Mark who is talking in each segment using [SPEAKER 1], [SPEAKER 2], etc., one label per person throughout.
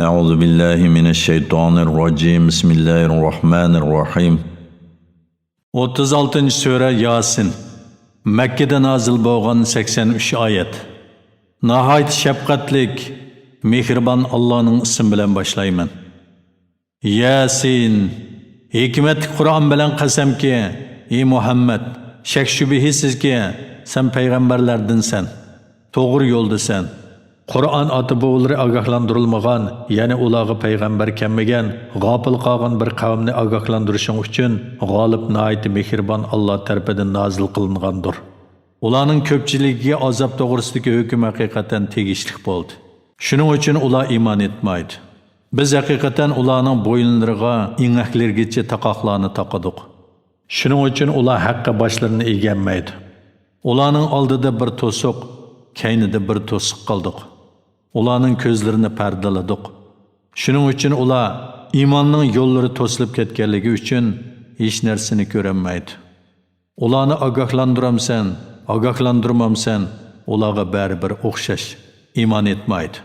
[SPEAKER 1] أعوذ بالله من الشيطان الرجيم بسم الله الرحمن الرحيم 36. Sure Yasin Mekke'de nazil bo'lgan 83 oyat. Nahayt şefqatlik, mehriban Allah'ın ismi bilan başlayman. Yasin hikmetli Kur'an bilan qasamki, ey Muhammed, şek şübihisiz ki sen peygamberlerdinsen, doğru yoldasan. Kur'an atı boğulları agahlandırılmagan, yani ulağı peygamber kemmegen, gafil qalğan bir kavmni agahlandırışın üçün, galip nahayeti mehriban Allah tarafından nazil kılıngandır. Ulanın köpçiligiga azap doğrusudaki hüküm hakikaten tegishlik bo'ldi. Shuning uchun ular iman etmaydi. Biz hakikaten ularning bo'yinlariga, ingaklargacha taqoqlarni taqadik. Shuning uchun ular haqqa boshlarini eganmaydi. Ularning oldida bir to'siq, keynida bir to'siq qildik. Ularning ko'zlarini pardaladik. Shuning uchun ular iymonning yo'llari to'silib ketganligi uchun hech narsani ko'rolmaydi. Ularni ogohlantiramsan, ogohlantirmamsan, ularga baribir o'xshash, iymon etmaydi.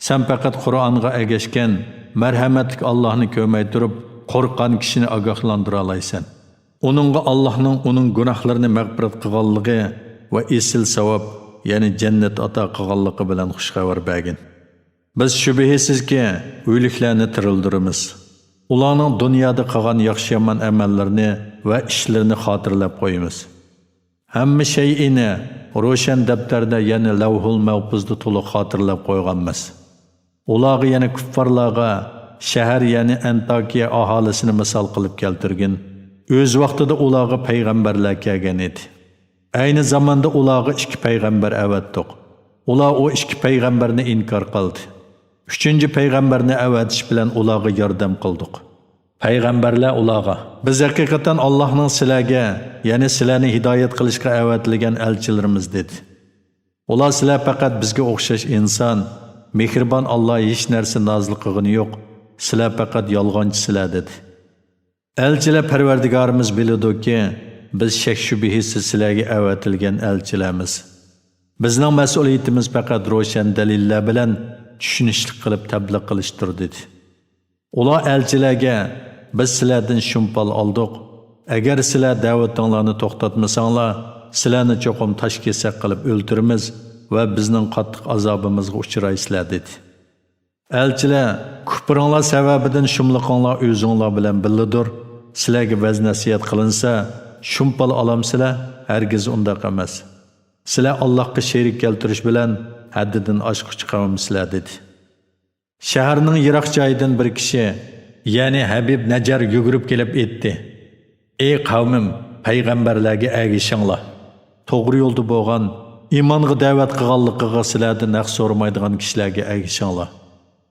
[SPEAKER 1] Sen faqat Qur'onga egashgan, marhamatli Allohni ko'rmay turib, qo'rqqan kishini ogohlantira olaysan. Uningga Allohning uning gunohlarini mag'firat qilganligi va esil savob, ya'ni jannat ato qilganligi bilan xushxabar bergin. Biz shubhisizki, o'liklarni tirildiramiz. Ularning dunyoda qilgan yaxshi-yomon amallarini va ishlarini xotirlab qo'yamiz. Hamma shay'ini ro'shan daftarda, ya'ni lavhul mahfuzda to'liq xotirlab qo'yganmiz. Ularga, ya'ni kuffarlarga shahar, ya'ni Antakiya aholisini misol qilib keltirgin. O'z vaqtida ularga payg'ambarlar kelgan edi. Ayni zamonda ularga ikki payg'ambar avatdiq. Ular o ikki payg'ambarni inkor qildi. Uchinchi payg'ambarni avatish bilan ularga yordam qildik. Payg'ambarlar ularga, biz haqiqatan Allohning sizlarga, ya'ni sizlarni hidoyat qilishga avatilgan elchilarimiz dedi. Ular sizlar faqat bizga o'xshash inson, mehribon Alloh hech narsa nozil qilgani yo'q. Sizlar faqat yolg'onchisizlar dedi. Elchilar Parvardigorimiz biladi-ki, biz shak shubhisiz sizlarga avatilgan elchilarimiz. Bizning mas'uliyatimiz faqat ro'shan dalillar bilan tushunishlik qilib tabliq qilishdir dedi. Ular elchilarga, biz sizlardan shumpal oldik. Agar sizlar da'vatinglarni to'xtatmasanglar, sizlarni cho'qim tashkesak qilib o'ldiramiz va bizning qattiq azobimizga uchraysizlar dedi. Elchilar, kufringlar sababidan shumliqinglar o'zinglar bilan billidir. Sizlarga vaz nasihat qilinsa, shumpal olamsizlar, hargiz undaq emas. Sizlar Allohga sherik keltirish bilan haddidan oshib chiqamsizlar dedi. Shaharning yiroq joyidan bir kishi, ya'ni Habib Najar yugurib kelib aytdi: "Ey qavmim, payg'ambarlarga ergishinglar. To'g'ri yo'lda bo'lgan, iymonga da'vat qilganligiga sizlardan haq so'ramaydigan kishilarga ergishinglar.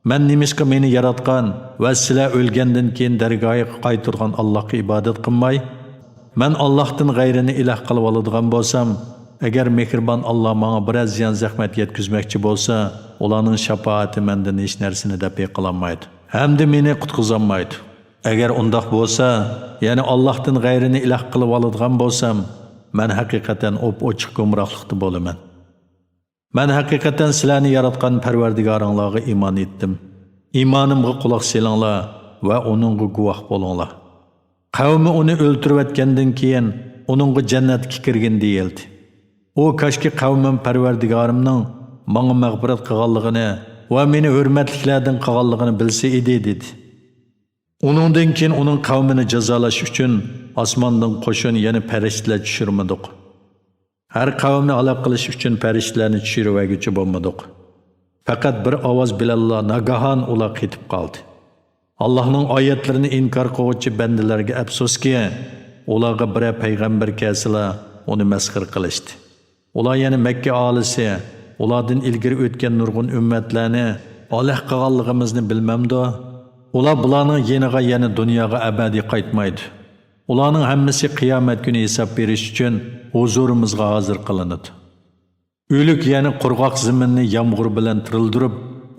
[SPEAKER 1] Men nimishqa meni yaratgan va sizlar o'lgandan keyin dargohiga qaytirgan Allohga ibodat qilmay, men Allohdan g'ayrini iloh qilib oladigan bo'lsam, agar mehribon Alloh menga biroz ziyon zahmat yetkazmoqchi bo'lsa, ularning shafaati mendan hech narsani daf qilolmaydi. Hamda meni qutqizolmaydi. Agar undoq bo'lsa, ya'ni Allohdan g'ayrini iloh qilib oladigan bo'lsam, men haqiqatan ochiq gumrohlikda bo'laman. Men haqiqatan sizlarni yaratgan Parvardigoringlarga iymon etdim. Iymonimga quloq solinglar va uningga guvoh bo'linglar. Qavmi uni o'ltirayotgandan keyin uningga jannatga kirgin deyildi. O kaşki qavmim Parvardigorimning menga mag'firat qilganligini va meni hurmatliklardan qilganligini bilsa edi dedi. Uningdan keyin uning qavmini jazolash uchun osmondan qo'shin, ya'ni farishtalar tushirmadik. Har qavmni halok qilish uchun farishtalarni tushirvaguchi bo'lmadik. Faqat bir ovoz bilan nagahan ular ketib qoldi. Allohning oyatlarini inkor qiluvchi bandalarga afsuski, ularga bir payg'ambar kelsalar, uni masxir qilishdi. Ular, ya'ni Makka aholisi, ulardan ilgari o'tgan nurg'un ummatlarni Alloh qilganligimizni bilmamdi. Ular bularning yeniga, ya'ni dunyoga abadiy qaytmaydi. Ularning hammasi qiyomat kuni hisob berish uchun huzurimizga hozir qilinadi. O'lik, ya'ni qurg'oq zaminni yomg'ir bilan tirildirib,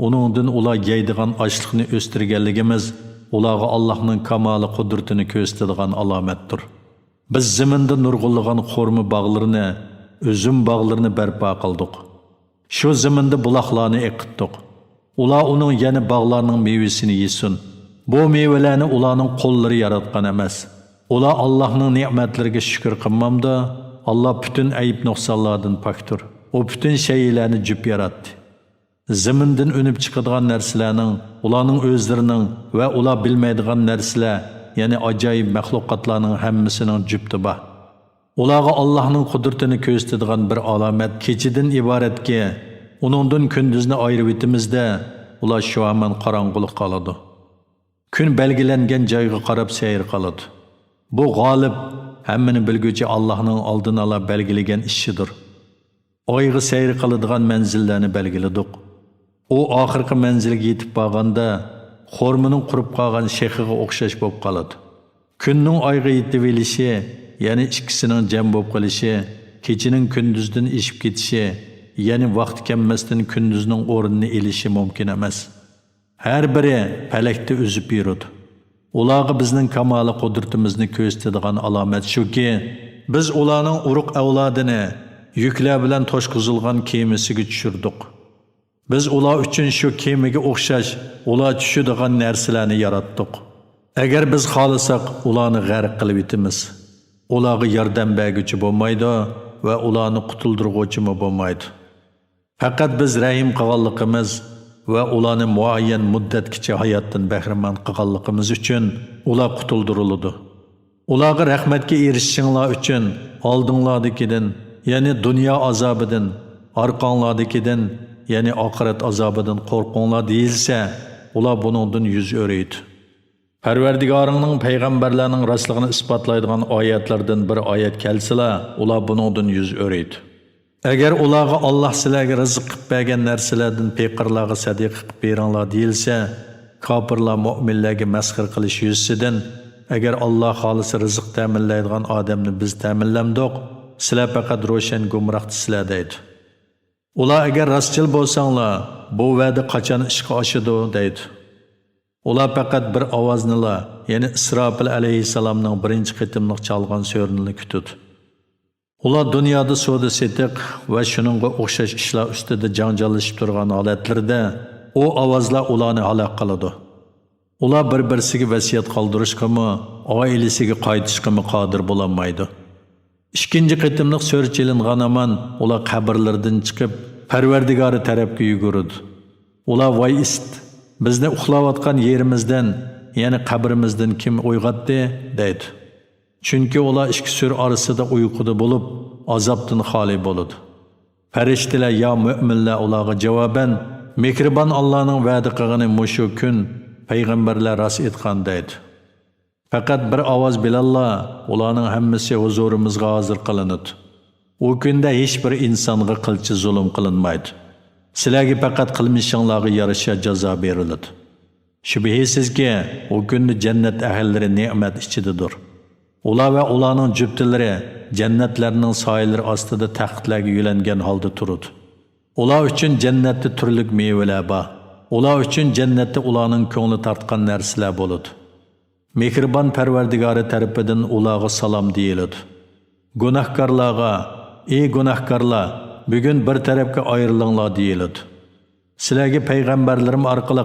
[SPEAKER 1] uningdan ular yeydigan ochliqni o'stirganligimiz ularga Allohning kamoli qudratini ko'rsatadigan alomatdir. Biz zaminda nurg'unlagan xurmo bog'larini, üzüm bağlarını bərpa qıldık. Şu zimində bulaqlarını eqitdik. Ular uning yana bog'larning mevasini yesin. Bu mevalarni ularning qo'llari yaratgan emas. Ular Allohning ne'matlariga shukr qilmamda. Allah bütün ayıp nuqsonlardan pokdir. O bütün şeylerni cüp yaratdi. Zamindan önüp chiqadigan narsalarning, ularning o'zlarining va ular bilmaydigan narsalar, ya'ni ajoyib maxluqotlarning hammasining jüpti bor. Ularga Allohning qudratini ko'rsatadigan bir alomat kechidan iboratki, uningdan kunduzni ayirib etimizda, ular shu hamon qorong'ulik qoladi. Kun belgilangan joyga qarab sayr qiladi. Bu g'olib hammani bilguvchi Allohning oldini ola belgilagan ishidir. Oyga sayr qiladigan manzillarni belgiladik. U oxirgi manzilga yetib borganda xormining qurib qolgan shexiga o'xshash bo'lib qoladi. Kunning oyga yetib elishi, ya'ni ikkisining jam bo'lib qolishi, kechining kunduzdan eshib ketishi, ya'ni vaqt kelmasdan kunduzning o'rnini elishi mumkin emas. Har biri falakda o'zib yuradi. Ularga bizning kamoli qudratimizni ko'rsatadigan alomat shuki, biz ularning urug' avlodini yuklar bilan toshqizilgan kemasiga tushirdik. Biz ular uchun shu kemaga o'xshash, ular tushadigan narsalarni yaratdik. Agar biz xohlasak, ularni g'arq qilib etamiz. Ularga yordam berguchi bo'lmaydi va ularni qutuldiruvchi bo'lmaydi. Faqat biz rahim qilganligimiz va ularni muayyan muddatgacha hayotdan bahramand qilganligimiz uchun ular qutuldiriladi. Ularga rahmatga erishishinglar uchun oldinglardagidan, ya'ni dunyo azobidan, orqanglardagidan, ya'ni oxirat azobidan qo'rqinglar deyilsa, ular buningdan yuz o'raydi. Parvardigoringning payg'ambarlarning rostligini isbotlaydigan oyatlardan bir oyat kelsa, ular buningdan yuz o'raydi. Agar ularga Alloh sizlarga rizq qilib bergan narsalardan peqirlarga sadiqa qilib beringlar deyilsa, kofirlar mu'minlarga masxir qilish yuzidan, agar Alloh xohlasa rizq ta'minlaydigan odamni biz ta'minlamdik, sizlar faqat ro'shan gumrohsizlar deydi. Ular agar rostchil bo'lsanglar, bu va'da qachon ishga oshadi deydi. Ular faqat bir ovoznila, ya'ni Isrofil alayhissalomning birinchi qitimliq chalgan so'rinini kutadi. Ular dunyoda savdo setiq va shuningga o'xshash ishlar ustida janjallashib turgan holatlarda u ovozlar ularni halok qiladi. Ular bir-birsiga vasiyat qoldirishga, oilasiga qaytishga qodir bo'lolmaydi. Ikkinchi qitimliq so'rch ilingan aman ular qabrlardan chiqib Parvardigori tarafga yuguradi. Ular voy ist, bizni uxlayotgan yerimizdan, ya'ni qabrimizdan kim uyg'otdi deydi. Chunki ular ikki sur orasida uyquda bo'lib, azobdan xoli bo'ladi. Farishtalar yo mu'minlar ularga javoban, mehribon Allohning va'da qilgani mushu kun payg'ambarlar rost aytgan deydi. Faqat bir ovoz bilanlar ularning hammasi huzurimizga hozir qilinadi. U kunda hech bir insonga qilchi zulm qilinmaydi. Sizlarga faqat qilmishinglarga yarasha jazo beriladi. Shubhisizki, u kunda jannat ahllari ne'mat ichidadir. Ular va ularning juftilari jannatlarning soyalari ostida taxtlarga yulangan holda turadi. Ular uchun jannatda turli mevalar bor. Ular uchun jannatda ularning ko'ngli tortgan narsalar bo'ladi. Mehribon Parvardigori tarafidan ularga salom deyiladi. Gunohkorlarga, ey gunohkorlar, bugun bir tarafga ayrilinglar deyiladi. Sizlarga payg'ambarlarim orqali,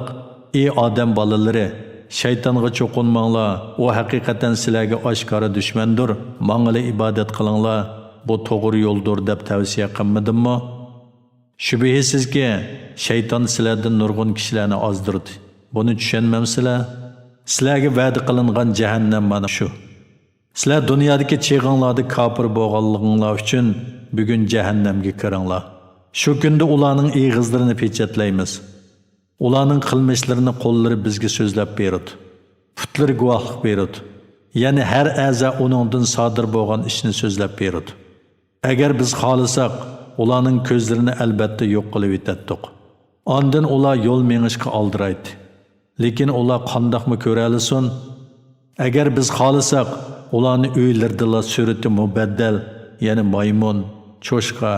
[SPEAKER 1] ey odam bolalari, shaytonga cho'qinmanglar, u haqiqatan sizlarga oshkora dushmandir, mangala ibodat qilinglar, bu to'g'ri yo'ldir deb tavsiya qilmadimmi? Shubhisizki, shayton sizlardan nurg'un kishilarni ozdirdi. Buni tushunmamsizlar? Sizlarga va'da qilingan jahannam mana shu. Sizlar dunyodagi cheg'inglarda kofir bo'lganliginglar uchun bugun jahannamga kiringlar. Shu kunda ularning eg'izlarini pechatlaymiz. Ularning qilmishlarini qo'llari bizga so'zlab beradi. Putlari guvohlik beradi. Ya'ni har a'zo uningdan sodir bo'lgan ishni so'zlab beradi. Agar biz xohlasak, ularning ko'zlarini albatta yo'q qilib etatdik. Ondan ular yo'l mengishga oldiraydi. Lekin ular qandoqmi ko'ra olsin? Agar biz xohlasak, ularni uylardala surati mubaddal, ya'ni maymun, cho'shqa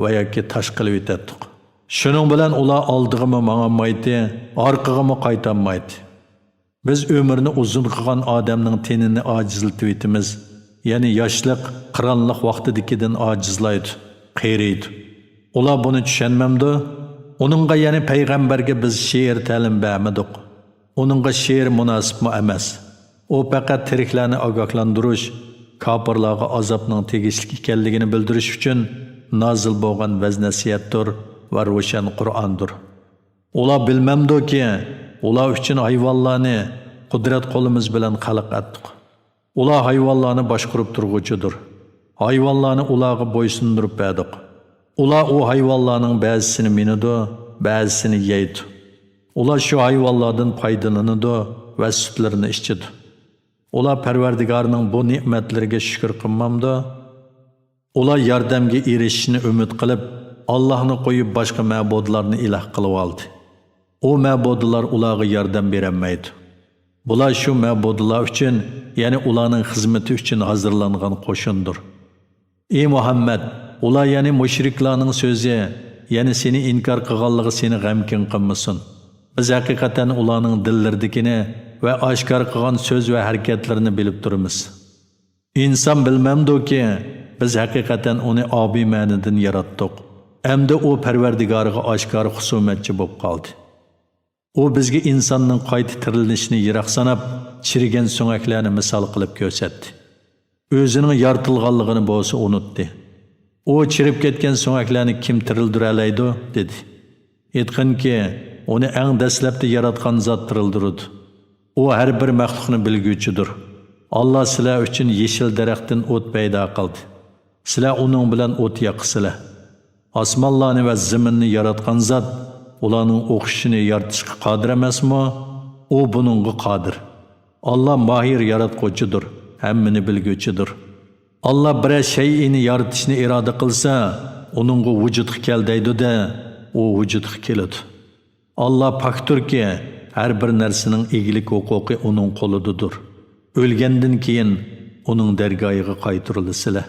[SPEAKER 1] va yoki tosh qilib etatdik. Shuning bilan ular oldig'imi mang'olmaydi, orqag'imi qaytolmaydi. Biz umrni uzun qilgan odamning tenini ojizlatib etamiz, ya'ni yoshlik, qironliq vaqtidagidan ojizlaydi, qeriydi. Ular buni tushunmamdi? Onunğa yani payg'ambarga biz she'r ta'lim bermadik. Onunğa she'r munosibmi emas. O faqat tiriklarni ogohlantirish, kofirlarga azobning tegishli ekanligini bildirish uchun nozil bo'lgan vaz-nasihatdir va ro'shan Qur'ondir. Ular bilmamdiki, ular uchun hayvonlarni qudrat qo'limiz bilan xalq etdik. Ular hayvonlarni boshqarib turg'uchidir. Hayvonlarni ularga bo'ysundirib berdik. Ular o hayvonlarning ba'zisini minidi, ba'zisini yeydi. Ular shu hayvonlardan foydalanadi va sutlarini ichadi. Ular Parvardigorning bu ne'matlariga shukr qilmamdi. Ular yordamga erishishni umid qilib, Allohni qo'yib boshqa ma'budlarni iloh qilib oldi. O ma'budlar ularga yordam berolmaydi. Bular shu ma'budlar uchun, ya'ni ularning xizmati uchun hazırlangan qo'shindir. Ey Muhammad, ular ya'ni mushriklarning so'zi, ya'ni seni inkor qilganligi seni g'amkin qilmasin. Biz haqiqatan ularning dillardagini va oshkor qilgan so'z va harakatlarini bilib turamiz. İnson bilmamdiki, biz haqiqatan uni obiy ma'nidan yaratdik. Hamda u Parvardigoriga oshkor husumatchi bo'lib qoldi. U bizga insonning qayta tirilishini yiroq sanab, chirigan so'ngaklarni misol qilib ko'rsatdi. O'zining yaratilganligini bo'lsa unutdi. O chirib ketgan so'ngaklarni kim tirildira oladi dedi. Aytganki, uni eng dastlabda yaratgan zot tirildirdi. O har bir maxluqni bilguvchidir. Allah sizlar uchun yeshil daraxtdan o't paydo qildi. Sizlar uning bilan o't yoqisizlar. Osmonlarni va zaminni yaratgan zot ularning o'qishini yaratishga qodir emasmi? O buningga qodir. Allah mahir yaratquchidir, hammani bilguvchidir. Allah bir şeyini yaratishni iroda qilsa, uningga vujudga keldaydi-da, o vujudga keladi. Allah pakturki, har bir narsaning egilik huquqi uning qo'lidadir. O'lgandan keyin uning dargohiga qaytarilasizlar.